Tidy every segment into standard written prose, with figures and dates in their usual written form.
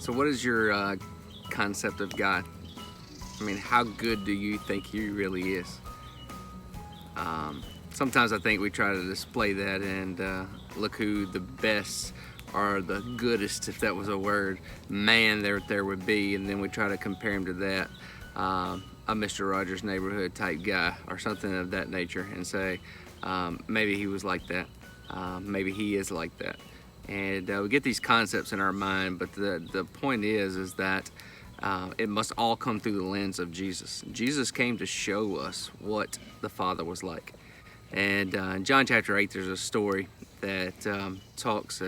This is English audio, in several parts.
So what is your concept of God? I mean, how good do you think He really is? Sometimes I think we try to display that and look who the best or the goodest, if that was a word, man there would be, and then we try to compare him to that, a Mr. Rogers' Neighborhood type guy or something of that nature, and say maybe he was like that, maybe he is like that. And we get these concepts in our mind, but the point is that it must all come through the lens of Jesus. Jesus came to show us what the Father was like. And in John chapter 8, there's a story that talks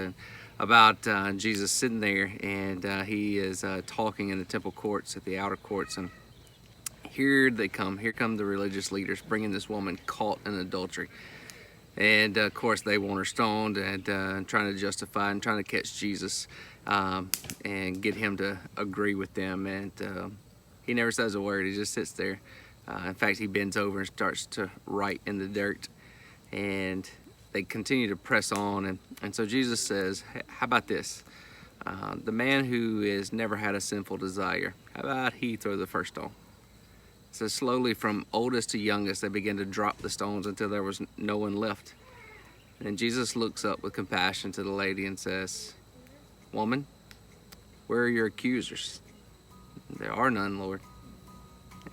about Jesus sitting there, and he is talking in the temple courts, at the outer courts, and here come the religious leaders bringing this woman caught in adultery. And of course they want her stoned and trying to justify and trying to catch Jesus and get him to agree with them. And he never says a word. He just sits there. In fact, he bends over and starts to write in the dirt. And they continue to press on. And so Jesus says, hey, how about this? The man who has never had a sinful desire, how about he throw the first stone? So slowly from oldest to youngest, they begin to drop the stones until there was no one left. And Jesus looks up with compassion to the lady and says, woman, where are your accusers? There are none, Lord.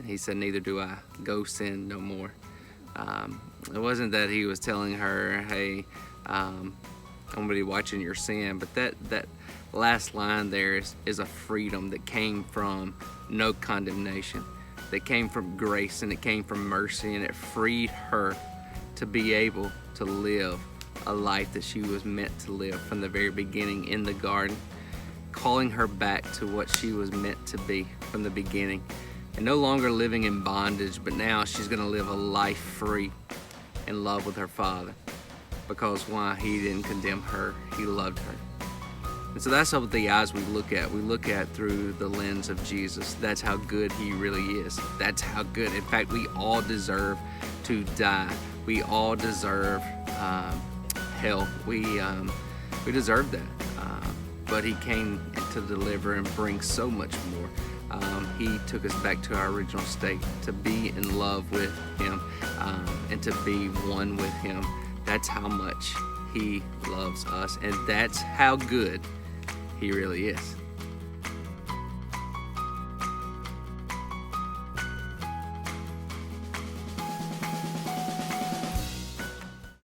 And he said, neither do I. Go sin no more. It wasn't that he was telling her, hey, I'm going to be watching your sin, but that last line there is a freedom that came from no condemnation, that came from grace, and it came from mercy, and it freed her to be able to live a life that she was meant to live from the very beginning in the garden, calling her back to what she was meant to be from the beginning, and no longer living in bondage, but now she's going to live a life free in love with her Father. Because why? He didn't condemn her, he loved her. And so that's what the eyes we look at. We look at through the lens of Jesus. That's how good he really is. That's how good. In fact, we all deserve to die. We all deserve hell. We deserve that. But he came to deliver and bring so much more. He took us back to our original state, to be in love with him and to be one with him. That's how much he loves us, and that's how good he really is.